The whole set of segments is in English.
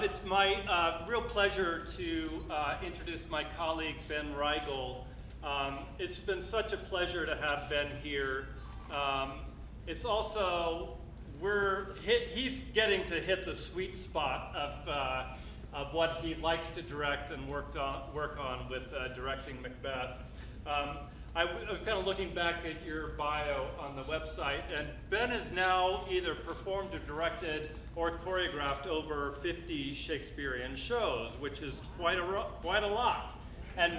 It's my real pleasure to introduce my colleague, Ben Reigel. It's been such a pleasure to have Ben here. It's also, he's getting to hit the sweet spot of what he likes to direct and work on with directing Macbeth. I was kind of looking back at your bio on the website, and Ben has now either performed or directed or choreographed over 50 Shakespearean shows, which is quite a lot. And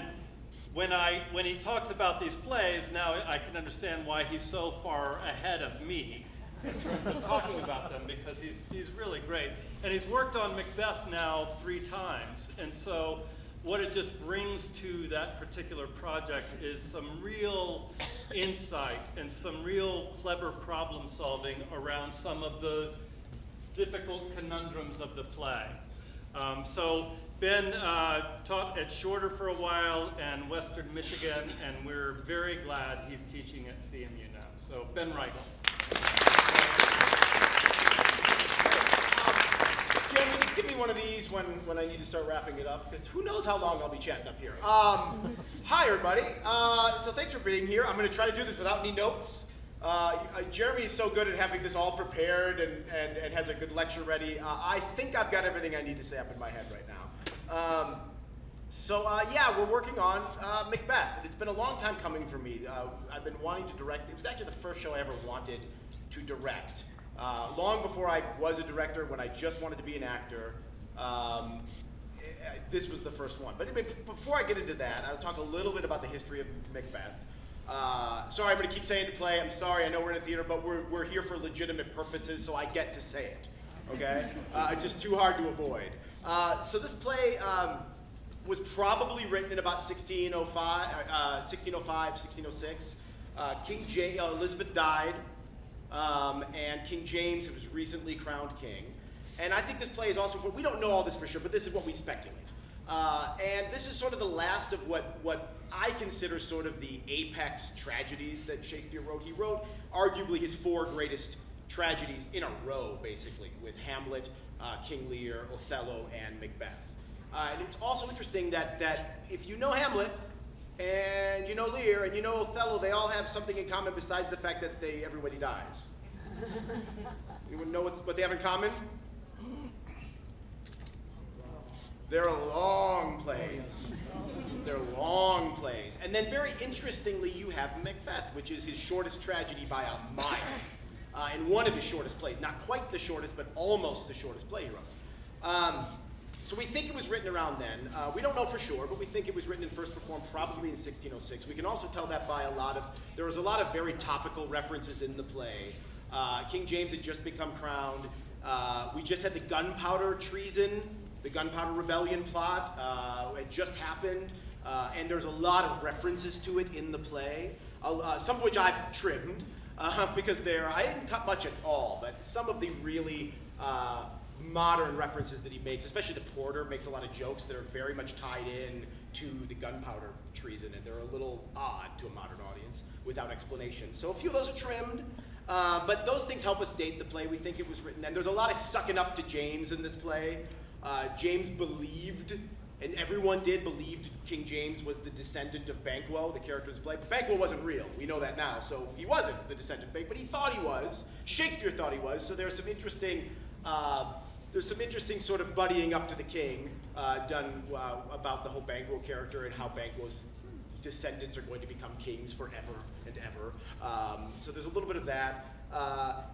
when he talks about these plays, now I can understand why he's so far ahead of me in terms of talking about them, because he's really great. And he's worked on Macbeth now 3 times, and so what it just brings to that particular project is some real insight and some real clever problem solving around some of the difficult conundrums of the play. So Ben taught at Shorter for a while and Western Michigan, and we're very glad he's teaching at CMU now. So Ben Reigel. Jeremy, just give me one of these when I need to start wrapping it up, because who knows how long I'll be chatting up here. Hi, everybody. So thanks for being here. I'm going to try to do this without any notes. Jeremy is so good at having this all prepared and has a good lecture ready. I think I've got everything I need to say up in my head right now. Yeah, we're working on Macbeth. It's been a long time coming for me. I've been wanting to direct. It was actually the first show I ever wanted to direct. Long before I was a director, when I just wanted to be an actor, this was the first one. But anyway, before I get into that, I'll talk a little bit about the history of Macbeth. Sorry, I'm going to keep saying the play. I'm sorry, I know we're in a theater, but we're here for legitimate purposes, so I get to say it, okay? It's just too hard to avoid. So this play was probably written in about 1606. King James, Elizabeth died, and King James was recently crowned king. And I think this play is also, we don't know all this for sure, but this is what we speculate. And this is sort of the last of what I consider sort of the apex tragedies that Shakespeare wrote. He wrote arguably his 4 greatest tragedies in a row, basically, with Hamlet, King Lear, Othello, and Macbeth. And it's also interesting that if you know Hamlet, and you know Lear, and you know Othello, they all have something in common besides the fact that everybody dies. Anyone know what they have in common? They're long plays. They're long plays. And then very interestingly, you have Macbeth, which is his shortest tragedy by a mile. And one of his shortest plays. Not quite the shortest, but almost the shortest play he wrote. So we think it was written around then. We don't know for sure, but we think it was written and first performed probably in 1606. We can also tell that by there was a lot of very topical references in the play. King James had just become crowned. We just had the gunpowder treason, the gunpowder rebellion plot. It just happened. And there's a lot of references to it in the play, some of which I've trimmed, because I didn't cut much at all, but some of the really modern references that he makes, especially the Porter, makes a lot of jokes that are very much tied in to the gunpowder treason, and they're a little odd to a modern audience without explanation. So a few of those are trimmed, but those things help us date the play. We think it was written then. There's a lot of sucking up to James in this play. James believed, and everyone believed King James was the descendant of Banquo, the character in this play. But Banquo wasn't real. We know that now, so he wasn't the descendant of Banquo, but he thought he was. Shakespeare thought he was, so there's some interesting sort of buddying up to the king done about the whole Banquo character and how Banquo's descendants are going to become kings forever and ever. So there's a little bit of that.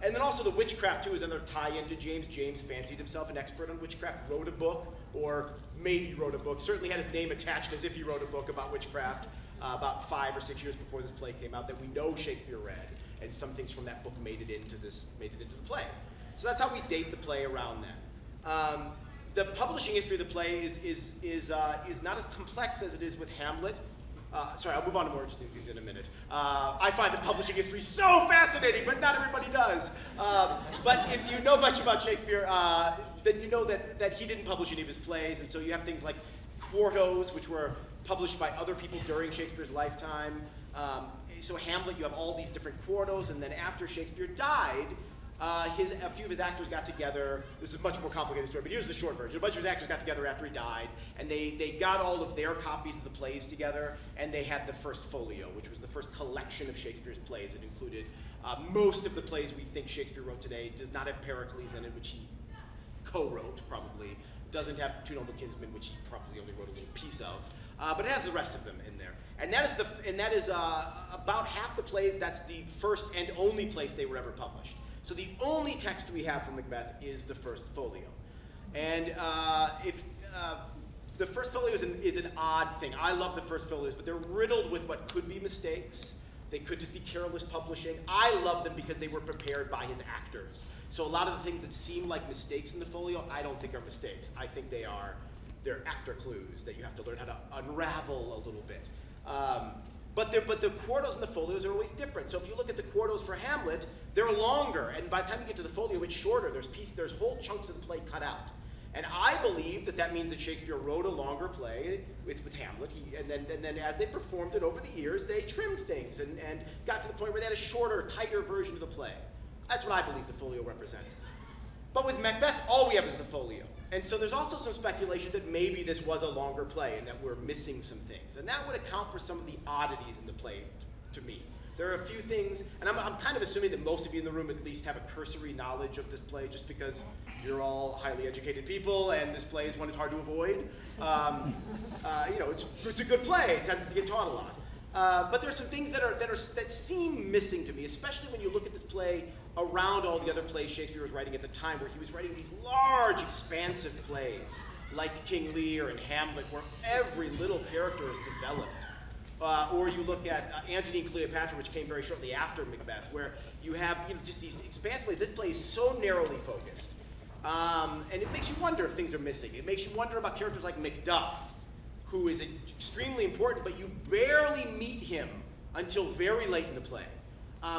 And then also the witchcraft too is another tie into James. James fancied himself an expert on witchcraft, wrote a book, or maybe wrote a book, certainly had his name attached as if he wrote a book about witchcraft about 5 or 6 years before this play came out that we know Shakespeare read, and some things from that book made it into the play. So that's how we date the play around then. The publishing history of the play is not as complex as it is with Hamlet. Sorry, I'll move on to more interesting things in a minute. I find the publishing history so fascinating, but not everybody does. But if you know much about Shakespeare, then you know that he didn't publish any of his plays, and so you have things like quartos, which were published by other people during Shakespeare's lifetime. So Hamlet, you have all these different quartos, and then after Shakespeare died, A few of his actors got together. This is a much more complicated story, but here's the short version. A bunch of his actors got together after he died, and they got all of their copies of the plays together, and they had the first folio, which was the first collection of Shakespeare's plays. It included most of the plays we think Shakespeare wrote today. Does not have Pericles in it, which he co-wrote, probably. Doesn't have Two Noble Kinsmen, which he probably only wrote a little piece of. But it has the rest of them in there. And that is about half the plays. That's the first and only place they were ever published. So the only text we have from Macbeth is the first folio. And the first folio is an odd thing. I love the first folios, but they're riddled with what could be mistakes. They could just be careless publishing. I love them because they were prepared by his actors. So a lot of the things that seem like mistakes in the folio, I don't think are mistakes. I think they're actor clues that you have to learn how to unravel a little bit. But the quartos and the folios are always different. So if you look at the quartos for Hamlet, they're longer, and by the time you get to the folio, it's shorter. There's whole chunks of the play cut out. And I believe that means that Shakespeare wrote a longer play with Hamlet, and then as they performed it over the years, they trimmed things and got to the point where they had a shorter, tighter version of the play. That's what I believe the folio represents. But with Macbeth, all we have is the folio. And so there's also some speculation that maybe this was a longer play and that we're missing some things. And that would account for some of the oddities in the play to me. There are a few things, and I'm kind of assuming that most of you in the room at least have a cursory knowledge of this play just because you're all highly educated people and this play is one that's hard to avoid. It's a good play, it tends to get taught a lot. But there's some things that seem missing to me, especially when you look at this play around all the other plays Shakespeare was writing at the time, where he was writing these large, expansive plays like King Lear and Hamlet, where every little character is developed. Or you look at Antony and Cleopatra, which came very shortly after Macbeth, where you have just these expansive plays. This play is so narrowly focused. And it makes you wonder if things are missing. It makes you wonder about characters like Macduff, who is extremely important, but you barely meet him until very late in the play.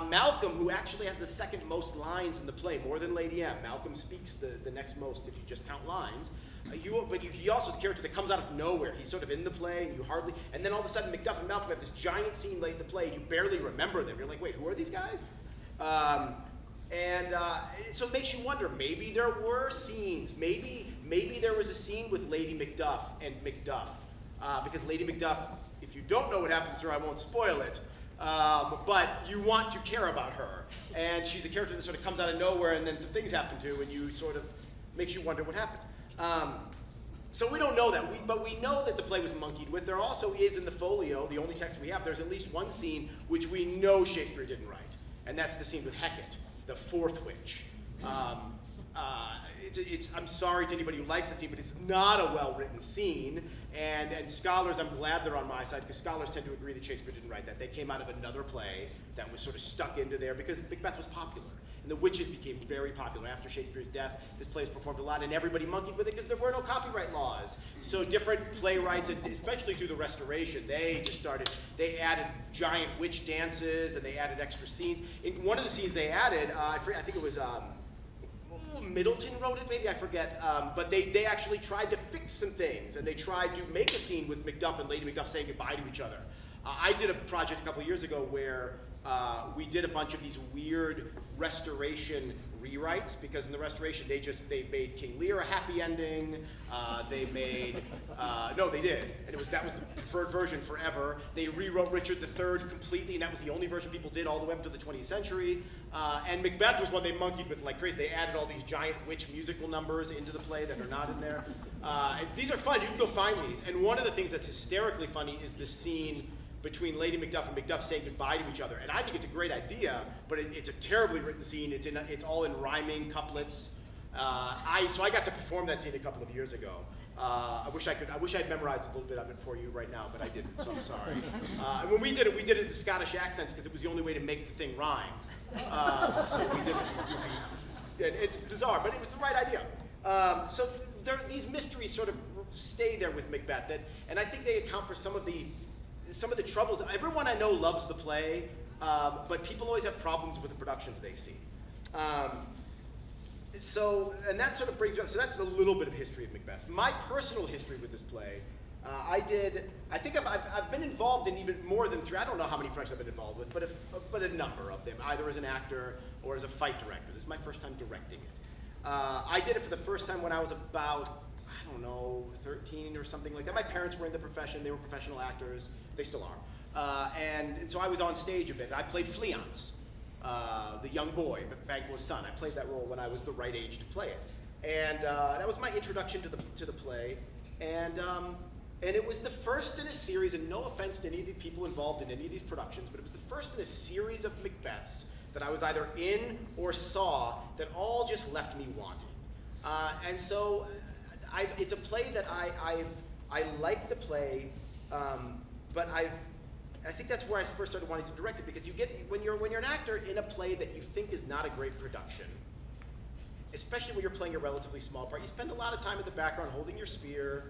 Malcolm, who actually has the second most lines in the play, more than Lady M. Malcolm speaks the next most if you just count lines. He also is a character that comes out of nowhere. He's sort of in the play, and then all of a sudden Macduff and Malcolm have this giant scene late in the play, and you barely remember them. You're like, wait, who are these guys? So it makes you wonder, maybe there were scenes. Maybe there was a scene with Lady Macduff and Macduff. Because Lady Macduff, if you don't know what happens to her, I won't spoil it, but you want to care about her. And she's a character that sort of comes out of nowhere and then some things happen to, and you sort of makes you wonder what happened. So we don't know that, but we know that the play was monkeyed with. There also is in the folio, the only text we have, there's at least one scene which we know Shakespeare didn't write, and that's the scene with Hecate, the fourth witch. I'm sorry to anybody who likes that scene, but it's not a well-written scene, and scholars, I'm glad they're on my side, because scholars tend to agree that Shakespeare didn't write that. They came out of another play that was sort of stuck into there, because Macbeth was popular, and the witches became very popular. After Shakespeare's death, this play was performed a lot, and everybody monkeyed with it because there were no copyright laws. So different playwrights, and especially through the Restoration, they added giant witch dances, and they added extra scenes. In one of the scenes they added, I think it was, Middleton wrote it, maybe, I forget, but they actually tried to fix some things, and they tried to make a scene with Macduff and Lady Macduff saying goodbye to each other. I did a project a couple of years ago where we did a bunch of these weird Restoration rewrites, because in the Restoration they made King Lear a happy ending. They made they did, and that was the preferred version forever. They rewrote Richard III completely, and that was the only version people did all the way up to the 20th century. And Macbeth was one they monkeyed with like crazy. They added all these giant witch musical numbers into the play that are not in there. And these are fun. You can go find these. And one of the things that's hysterically funny is the scene between Lady Macduff and Macduff saying goodbye to each other. And I think it's a great idea, but it's a terribly written scene. It's all in rhyming couplets. So I got to perform that scene a couple of years ago. I wish I'd memorized a little bit of it for you right now, but I didn't, so I'm sorry. And when we did it in Scottish accents because it was the only way to make the thing rhyme. So we did it in these goofy, and it's bizarre, but it was the right idea. So these mysteries sort of stay there with Macbeth, and I think they account for some of the troubles. Everyone I know loves the play, but people always have problems with the productions they see. And that sort of brings me up, so that's a little bit of history of Macbeth. My personal history with this play I think I've been involved in even more than 3. I don't know how many productions I've been involved with, but a number of them, either as an actor or as a fight director. This is my first time directing it. I did it for the first time when I was about, I don't know, 13 or something like that. My parents were in the profession. They were professional actors. They still are. And so I was on stage a bit. I played Fleance, the young boy, Bagbo's son. I played that role when I was the right age to play it. And that was my introduction to the play. And it was the first in a series, and no offense to any of the people involved in any of these productions, but it was the first in a series of Macbeths that I was either in or saw that all just left me wanting. And so it's a play that I like the play, but I think that's where I first started wanting to direct it, because you get, when you're an actor in a play that you think is not a great production, especially when you're playing a relatively small part, you spend a lot of time in the background holding your spear,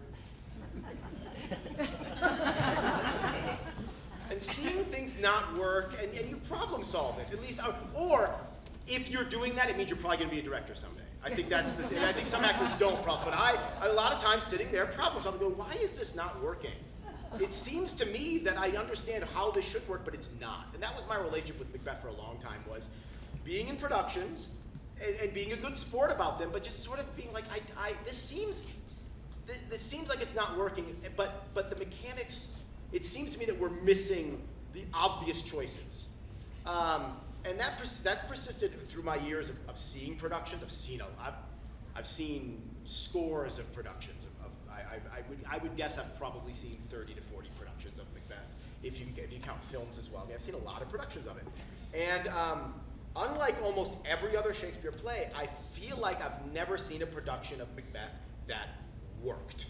and seeing things not work, and you problem solve it, at least, or if you're doing that, it means you're probably gonna be a director someday. I think that's the thing. I think some actors don't problem, but I a lot of times sitting there problem solving, going, why is this not working? It seems to me that I understand how this should work, but it's not. And that was my relationship with Macbeth for a long time, was being in productions and being a good sport about them, but just sort of being like, this seems like it's not working, but the mechanics, it seems to me that we're missing the obvious choices. And that's persisted through my years of seeing productions. I've seen scores of productions. I would guess I've probably seen 30 to 40 productions of Macbeth, if you count films as well. I mean, I've seen a lot of productions of it. And unlike almost every other Shakespeare play, I feel like I've never seen a production of Macbeth that worked.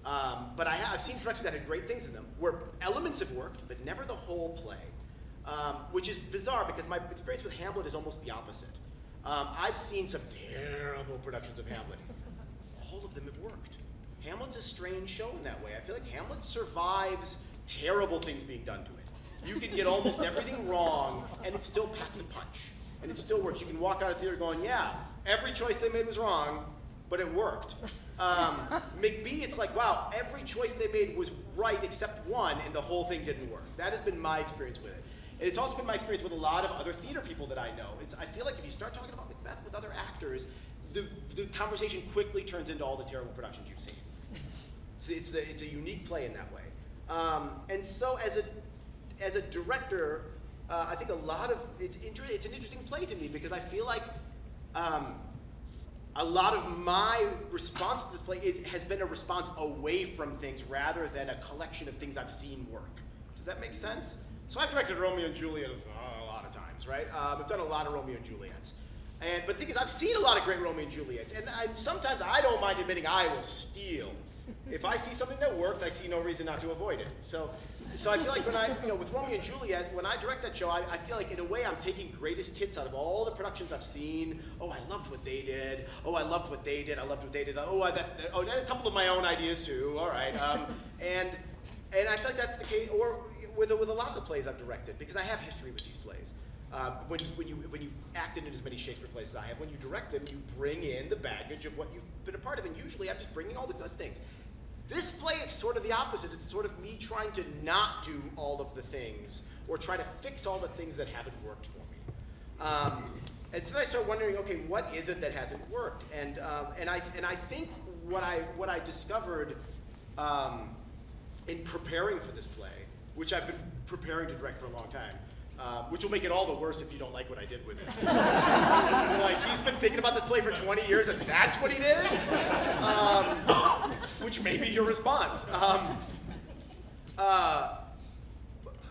But I've seen productions that had great things in them, where elements have worked, but never the whole play. Which is bizarre, because my experience with Hamlet is almost the opposite. I've seen some terrible productions of Hamlet. All of them have worked. Hamlet's a strange show in that way. I feel like Hamlet survives terrible things being done to it. You can get almost everything wrong, and it still packs a punch. And it still works. You can walk out of the theater going, yeah, every choice they made was wrong, but it worked. McBee, it's like, wow, every choice they made was right except one, and the whole thing didn't work. That has been my experience with it. And it's also been my experience with a lot of other theater people that I know. I feel like if you start talking about Macbeth with other actors, the conversation quickly turns into all the terrible productions you've seen. It's a unique play in that way. And so as a director, I think it's an interesting play to me, because I feel like a lot of my response to this play has been a response away from things rather than a collection of things I've seen work. Does that make sense? So I've directed Romeo and Juliet a lot of times, right? I've done a lot of Romeo and Juliets. But the thing is, I've seen a lot of great Romeo and Juliets, and sometimes I don't mind admitting I will steal. If I see something that works, I see no reason not to avoid it. So I feel like with Romeo and Juliet, when I direct that show, I feel like in a way I'm taking greatest hits out of all the productions I've seen. Oh, I loved what they did. Oh, I loved what they did. I loved what they did. Oh, a couple of my own ideas too. All right. And I feel like that's the case, or with a lot of the plays I've directed, because I have history with these plays. When you acted in as many Shakespeare plays as I have, when you direct them, you bring in the baggage of what you've been a part of, and usually I'm just bringing all the good things. This play is sort of the opposite. It's sort of me trying to not do all of the things, or try to fix all the things that haven't worked for me. And so then I start wondering, okay, what is it that hasn't worked? And I think what I discovered in preparing for this play, which I've been preparing to direct for a long time, which will make it all the worse if you don't like what I did with it. Like, he's been thinking about this play for 20 years and that's what he did? Which may be your response.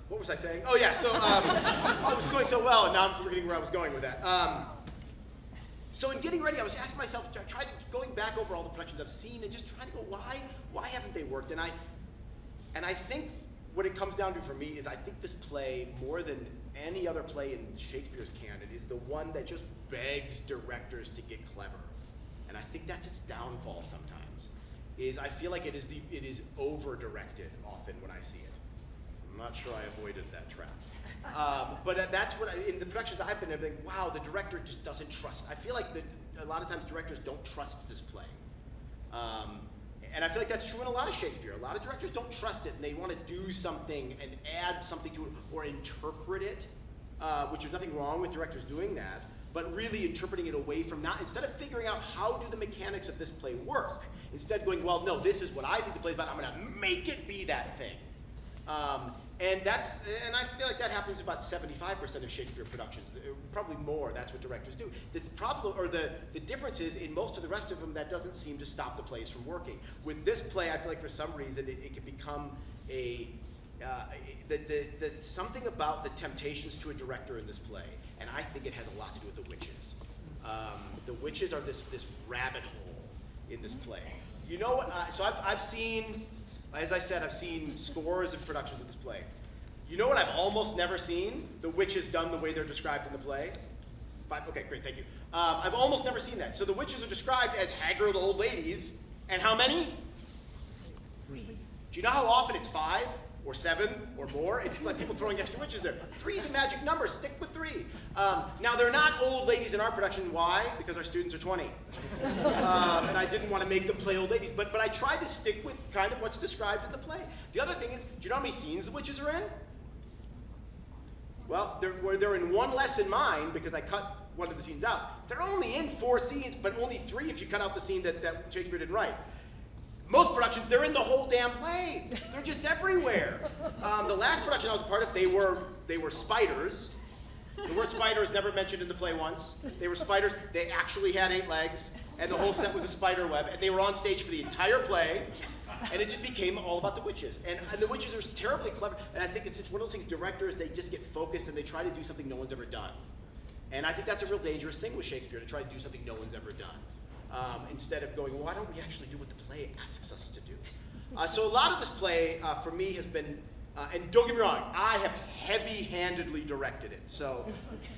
What was I saying? Oh yeah, so it was going so well, and now I'm forgetting where I was going with that. So in getting ready, I was asking myself, going back over all the productions I've seen and just trying to go, why haven't they worked? And I think what it comes down to for me is I think this play, more than any other play in Shakespeare's canon, is the one that just begs directors to get clever. And I think that's its downfall sometimes, is I feel like it is over-directed often when I see it. I'm not sure I avoided that trap. But that's what, in the productions I've been in, I'm like, wow, the director just doesn't trust. I feel like a lot of times directors don't trust this play. And I feel like that's true in a lot of Shakespeare. A lot of directors don't trust it, and they want to do something and add something to it or interpret it, which there's nothing wrong with directors doing that, but really interpreting it away from instead of figuring out how do the mechanics of this play work, instead going, well, no, this is what I think the play's about, I'm going to make it be that thing. And I feel like that happens about 75% of Shakespeare productions, probably more. That's what directors do. The problem, or the difference is, in most of the rest of them, that doesn't seem to stop the plays from working. With this play, I feel like for some reason it can become something about the temptations to a director in this play, and I think it has a lot to do with the witches. The witches are this rabbit hole in this play. You know what? So I've seen. As I said, I've seen scores of productions of this play. You know what I've almost never seen? The witches done the way they're described in the play. Okay, great, thank you. I've almost never seen that. So the witches are described as haggard old ladies, and how many? 3. Do you know how often it's 5 or 7 or more? It's like people throwing extra witches there. 3 is a magic number, stick with 3. Now they're not old ladies in our production. Why? Because our students are 20. And I didn't want to make them play old ladies, but I tried to stick with kind of what's described in the play. The other thing is, do you know how many scenes the witches are in? Well, they're in one less than mine because I cut one of the scenes out. They're only in 4 scenes, but only 3 if you cut out the scene that Shakespeare didn't write. Most productions, they're in the whole damn play. They're just everywhere. The last production I was a part of, they were spiders. The word spider is never mentioned in the play once. They were spiders. They actually had 8 legs, and the whole set was a spider web, and they were on stage for the entire play, and it just became all about the witches. And the witches are terribly clever, and I think it's just one of those things, directors, they just get focused, and they try to do something no one's ever done. And I think that's a real dangerous thing with Shakespeare, to try to do something no one's ever done. Instead of going, well, why don't we actually do what the play asks us to do? So a lot of this play, for me, has been, and don't get me wrong, I have heavy-handedly directed it. So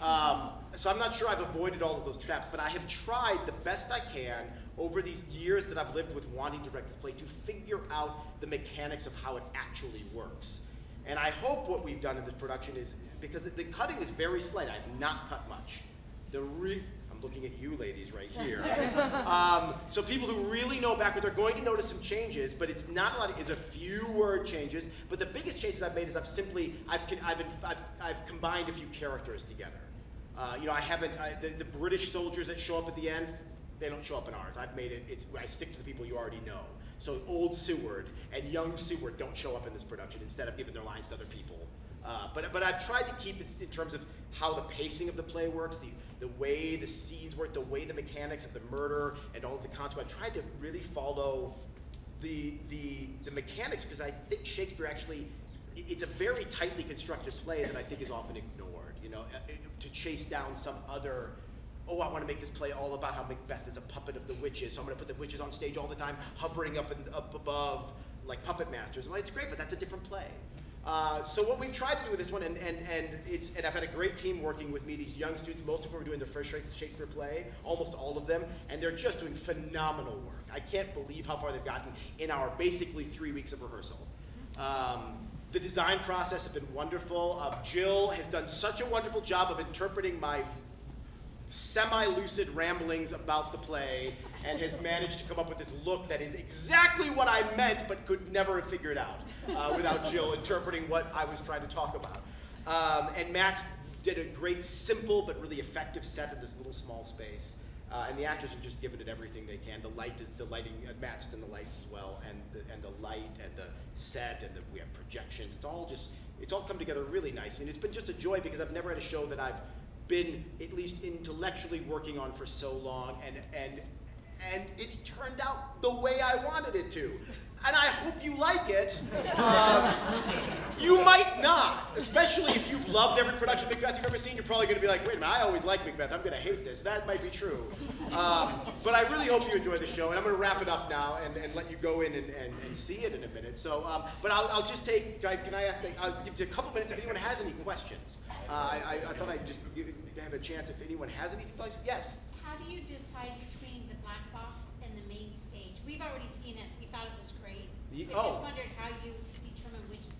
I'm not sure I've avoided all of those traps, but I have tried the best I can over these years that I've lived with wanting to direct this play to figure out the mechanics of how it actually works. And I hope what we've done in this production is, because the cutting is very slight, I have not cut much. I'm looking at you ladies right here. So people who really know backwards are going to notice some changes, but it's not a lot. It's a few word changes. But the biggest changes I've made is I've combined a few characters together. The British soldiers that show up at the end, they don't show up in ours. I've made it. I stick to the people you already know. So old Seward and young Seward don't show up in this production. Instead, I've given their lines to other people. But I've tried to keep it in terms of how the pacing of the play works, the way the scenes work, the way the mechanics of the murder and all of the concepts. I've tried to really follow the mechanics, because I think Shakespeare actually, it's a very tightly constructed play that I think is often ignored, to chase down some other, oh, I want to make this play all about how Macbeth is a puppet of the witches, so I'm going to put the witches on stage all the time, hovering up above like puppet masters. Well, it's great, but that's a different play. So what we've tried to do with this one, and I've had a great team working with me, these young students, most of whom are doing their first Shakespeare play, almost all of them, and they're just doing phenomenal work. I can't believe how far they've gotten in our basically 3 weeks of rehearsal. The design process has been wonderful. Jill has done such a wonderful job of interpreting my semi-lucid ramblings about the play, and has managed to come up with this look that is exactly what I meant, but could never have figured out without Jill interpreting what I was trying to talk about. And Matt did a great, simple, but really effective set in this little small space. And the actors have just given it everything they can. The lighting, Matt's done the lights as well, and the light, and the set, and we have projections. It's all come together really nicely, and it's been just a joy, because I've never had a show that I've been at least intellectually working on for so long, and it's turned out the way I wanted it to. And I hope you like it. You might not, especially if you've loved every production of Macbeth you've ever seen. You're probably going to be like, wait a minute, I always liked Macbeth. I'm going to hate this. That might be true. But I really hope you enjoy the show. And I'm going to wrap it up now and let you go in and see it in a minute. So, but I'll just take, can I ask, I'll give you a couple minutes if anyone has any questions. I thought I'd just have a chance if anyone has anything. Yes? How do you decide between the black box and the main stage? We've already seen it. We thought it was great. I just wondered how you determine which stage.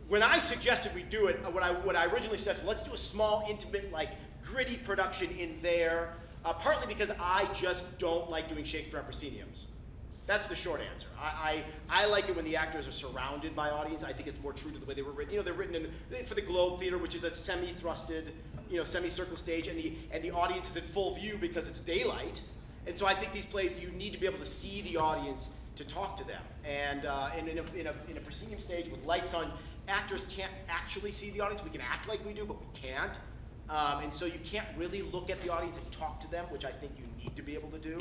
When I suggested we do it, what I originally said, let's do a small, intimate, like gritty production in there. partly because I just don't like doing Shakespeare on prosceniums. That's the short answer. I like it when the actors are surrounded by audience. I think it's more true to the way they were written. You know, they're written for the Globe Theater, which is a semi-thrusted, semicircle stage, and the audience is in full view because it's daylight. And so I think these plays, you need to be able to see the audience to talk to them. And in a proscenium stage with lights on, actors can't actually see the audience. We can act like we do, but we can't. And so you can't really look at the audience and talk to them, which I think you need to be able to do.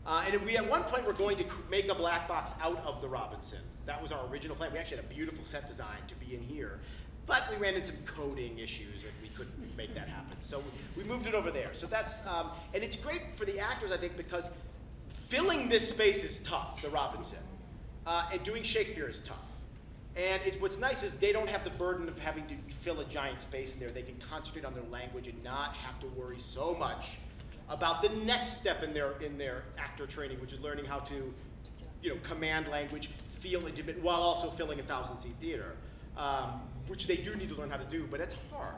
And we, at one point, were going to make a black box out of the Robinson. That was our original plan. We actually had a beautiful set design to be in here. But we ran into some coding issues, and we couldn't make that happen. So we moved it over there. So that's, and it's great for the actors, I think, because filling this space is tough, the Robinson. And doing Shakespeare is tough. And what's nice is they don't have the burden of having to fill a giant space in there. They can concentrate on their language and not have to worry so much about the next step in their actor training, which is learning how to, command language, feel intimate, while also filling a 1,000-seat theater, which they do need to learn how to do, but it's hard.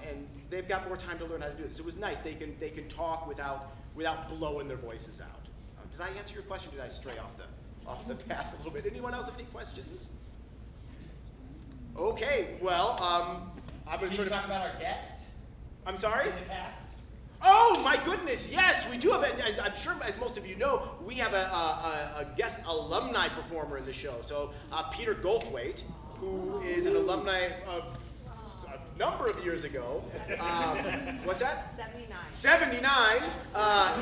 And they've got more time to learn how to do this. It was nice. They can talk without blowing their voices out. Did I answer your question? Or did I stray off the path a little bit? Anyone else have any questions? Okay, well, I'm going to talk about our guest I'm sorry? in the past. Oh my goodness, yes, we do have it. I'm sure, as most of you know, we have a guest alumni performer in the show. So Peter Goldthwait, who is an alumni of a number of years ago. What's that? 79. 79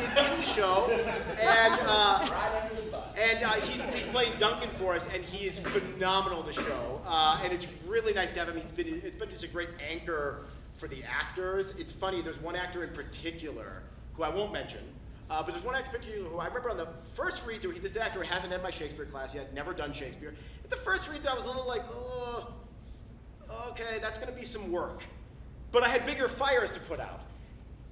is in the show, and he's playing Duncan for us, and he is phenomenal in the show. And it's really nice to have him. It's been just a great anchor for the actors. It's funny, there's one actor in particular who I won't mention, but there's one actor in particular who I remember on the first read through, this actor hasn't had my Shakespeare class yet, never done Shakespeare. At the first read through, I was a little like, oh, okay, that's gonna be some work. But I had bigger fires to put out.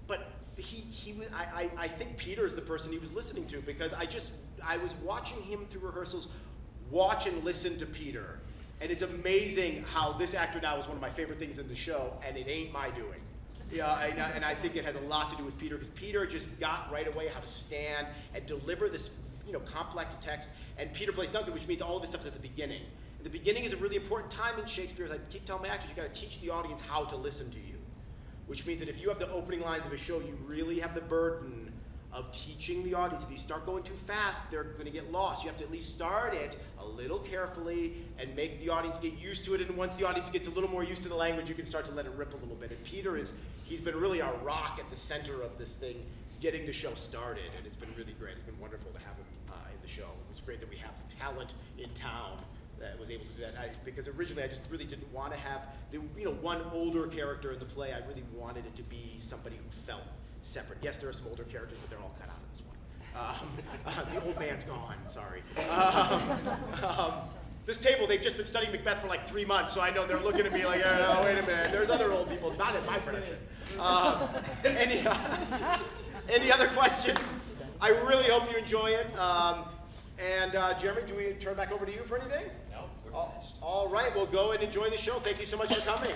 But I think Peter is the person he was listening to, because I was watching him through rehearsals, watch and listen to Peter. And it's amazing how this actor now is one of my favorite things in the show, and it ain't my doing. And I think it has a lot to do with Peter, because Peter just got right away how to stand and deliver this complex text. And Peter plays Duncan, which means all of this stuff is at the beginning. And the beginning is a really important time in Shakespeare. As I keep telling my actors, you got to teach the audience how to listen to you. Which means that if you have the opening lines of a show, you really have the burden of teaching the audience. If you start going too fast, they're going to get lost. You have to at least start it a little carefully and make the audience get used to it. And once the audience gets a little more used to the language, you can start to let it rip a little bit. And Peter he's been really our rock at the center of this thing, getting the show started. And it's been really great. It's been wonderful to have him in the show. It was great that we have talent in town that was able to do that. Because originally I just really didn't want to have one older character in the play. I really wanted it to be somebody who felt separate. Yes, there are some older characters, but they're all cut out of this one. The old man's gone, sorry. This table, they've just been studying Macbeth for like 3 months, so I know they're looking at me like, oh, wait a minute, there's other old people, not in my production. Any other questions? I really hope you enjoy it. Jeremy, do we turn back over to you for anything? No, we're finished. All right, we'll go and enjoy the show. Thank you so much for coming.